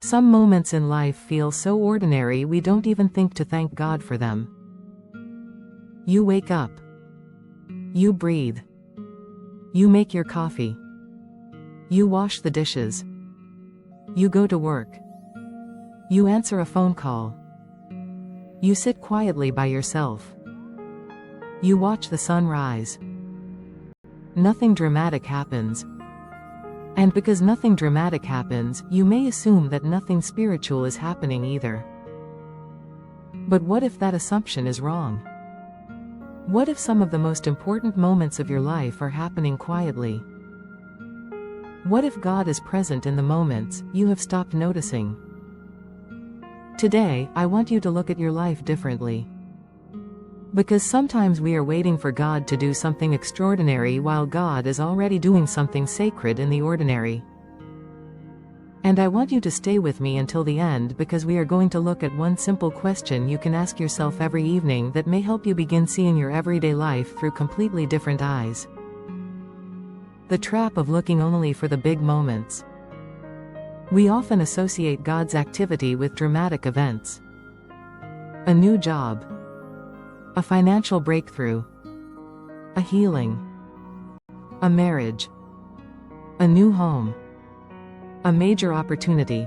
Some moments in life feel so ordinary we don't even think to thank God for them. You wake up. You breathe. You make your coffee. You wash the dishes. You go to work. You answer a phone call. You sit quietly by yourself. You watch the sun rise. Nothing dramatic happens. And because nothing dramatic happens, you may assume that nothing spiritual is happening either. But what if that assumption is wrong? What if some of the most important moments of your life are happening quietly? What if God is present in the moments you have stopped noticing? Today, I want you to look at your life differently. Because sometimes we are waiting for God to do something extraordinary while God is already doing something sacred in the ordinary. And I want you to stay with me until the end because we are going to look at one simple question you can ask yourself every evening that may help you begin seeing your everyday life through completely different eyes. The trap of looking only for the big moments. We often associate God's activity with dramatic events. A new job. A financial breakthrough. A healing. A marriage. A new home. A major opportunity.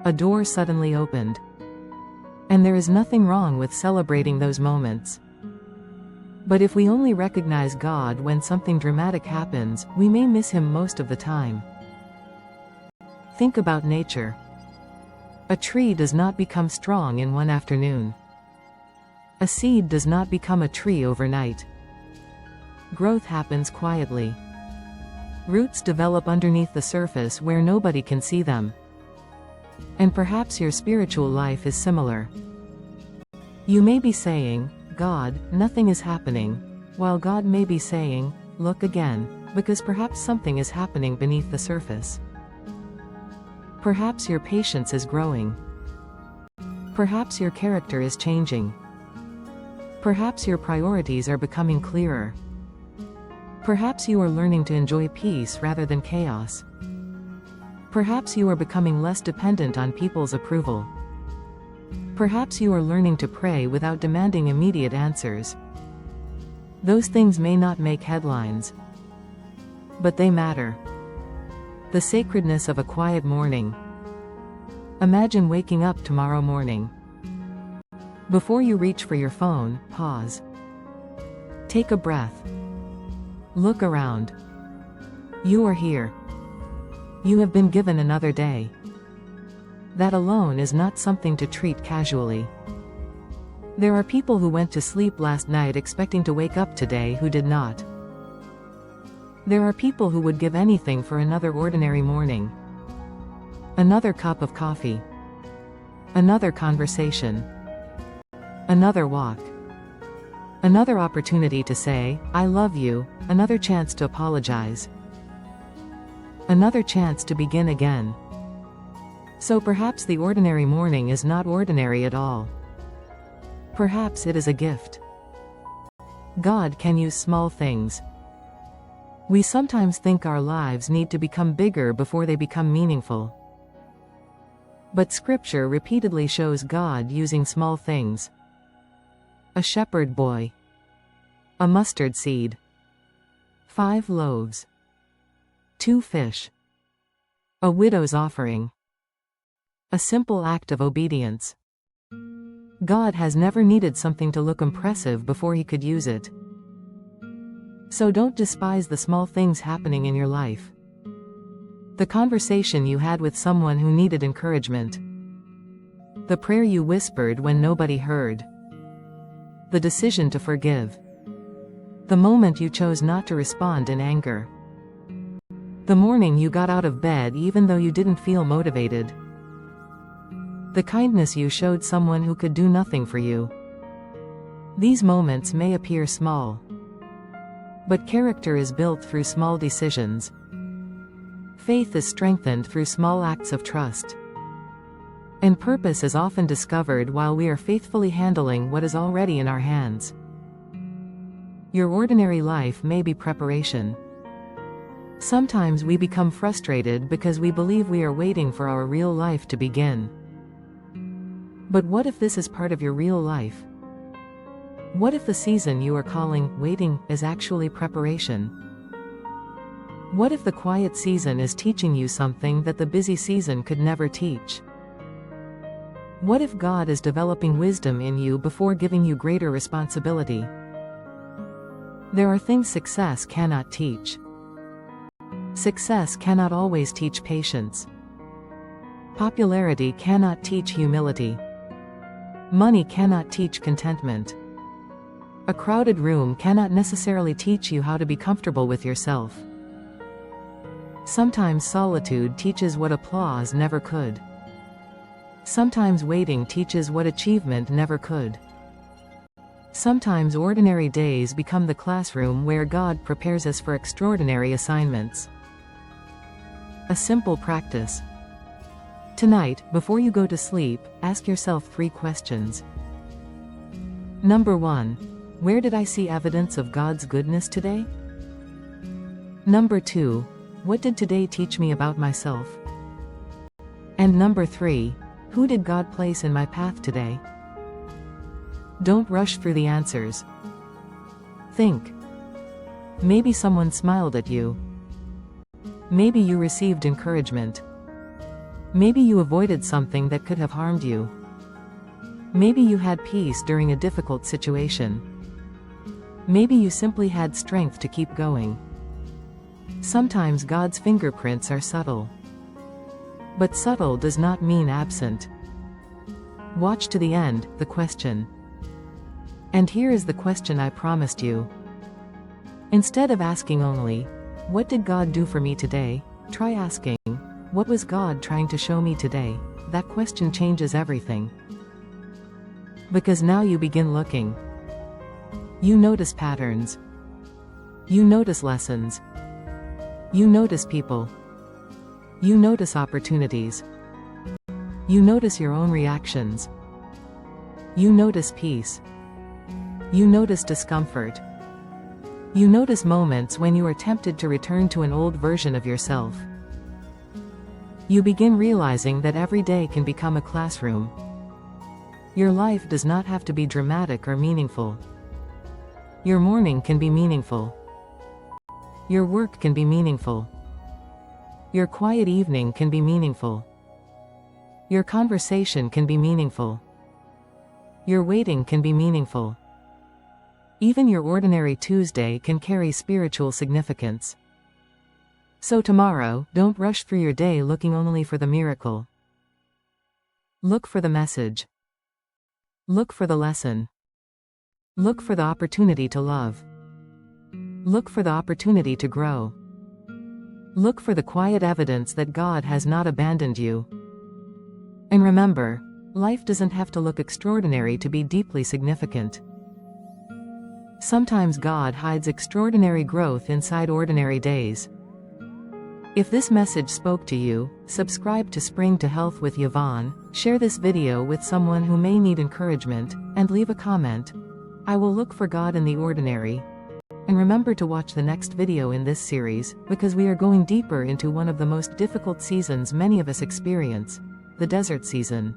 A door suddenly opened. And there is nothing wrong with celebrating those moments. But if we only recognize God when something dramatic happens, we may miss Him most of the time. Think about nature. A tree does not become strong in one afternoon. A seed does not become a tree overnight. Growth happens quietly. Roots develop underneath the surface where nobody can see them. And perhaps your spiritual life is similar. You may be saying, God, nothing is happening, while God may be saying, look again, because perhaps something is happening beneath the surface. Perhaps your patience is growing. Perhaps your character is changing. Perhaps your priorities are becoming clearer. Perhaps you are learning to enjoy peace rather than chaos. Perhaps you are becoming less dependent on people's approval. Perhaps you are learning to pray without demanding immediate answers. Those things may not make headlines, but they matter. The sacredness of a quiet morning. Imagine waking up tomorrow morning. Before you reach for your phone, pause. Take a breath. Look around. You are here. You have been given another day. That alone is not something to treat casually. There are people who went to sleep last night expecting to wake up today who did not. There are people who would give anything for another ordinary morning. Another cup of coffee. Another conversation. Another walk. Another opportunity to say, I love you, another chance to apologize. Another chance to begin again. So perhaps the ordinary morning is not ordinary at all. Perhaps it is a gift. God can use small things. We sometimes think our lives need to become bigger before they become meaningful. But Scripture repeatedly shows God using small things. A shepherd boy. A mustard seed. 5 loaves. 2 fish. A widow's offering. A simple act of obedience. God has never needed something to look impressive before He could use it. So don't despise the small things happening in your life. The conversation you had with someone who needed encouragement. The prayer you whispered when nobody heard. The decision to forgive. The moment you chose not to respond in anger. The morning you got out of bed even though you didn't feel motivated. The kindness you showed someone who could do nothing for you. These moments may appear small. But character is built through small decisions. Faith is strengthened through small acts of trust. And purpose is often discovered while we are faithfully handling what is already in our hands. Your ordinary life may be preparation. Sometimes we become frustrated because we believe we are waiting for our real life to begin. But what if this is part of your real life? What if the season you are calling waiting is actually preparation? What if the quiet season is teaching you something that the busy season could never teach? What if God is developing wisdom in you before giving you greater responsibility? There are things success cannot teach. Success cannot always teach patience. Popularity cannot teach humility. Money cannot teach contentment. A crowded room cannot necessarily teach you how to be comfortable with yourself. Sometimes solitude teaches what applause never could. Sometimes waiting teaches what achievement never could. Sometimes ordinary days become the classroom where God prepares us for extraordinary assignments. A simple practice. Tonight, before you go to sleep, ask yourself 3 questions. Number 1. Where did I see evidence of God's goodness today? Number 2. What did today teach me about myself? And number 3. Who did God place in my path today? Don't rush through the answers. Think. Maybe someone smiled at you. Maybe you received encouragement. Maybe you avoided something that could have harmed you. Maybe you had peace during a difficult situation. Maybe you simply had strength to keep going. Sometimes God's fingerprints are subtle. But subtle does not mean absent. Watch to the end, the question. And here is the question I promised you. Instead of asking only, what did God do for me today? Try asking, what was God trying to show me today? That question changes everything. Because now you begin looking. You notice patterns. You notice lessons. You notice people. You notice opportunities. You notice your own reactions. You notice peace. You notice discomfort. You notice moments when you are tempted to return to an old version of yourself. You begin realizing that every day can become a classroom. Your life does not have to be dramatic or meaningful. Your morning can be meaningful. Your work can be meaningful. Your quiet evening can be meaningful. Your conversation can be meaningful. Your waiting can be meaningful. Even your ordinary Tuesday can carry spiritual significance. So tomorrow, don't rush through your day looking only for the miracle. Look for the message. Look for the lesson. Look for the opportunity to love. Look for the opportunity to grow. Look for the quiet evidence that God has not abandoned you. And remember, life doesn't have to look extraordinary to be deeply significant. Sometimes God hides extraordinary growth inside ordinary days. If this message spoke to you, subscribe to Spring to Health with Yvon, share this video with someone who may need encouragement, and leave a comment. I will look for God in the ordinary. And remember to watch the next video in this series, because we are going deeper into one of the most difficult seasons many of us experience, the desert season.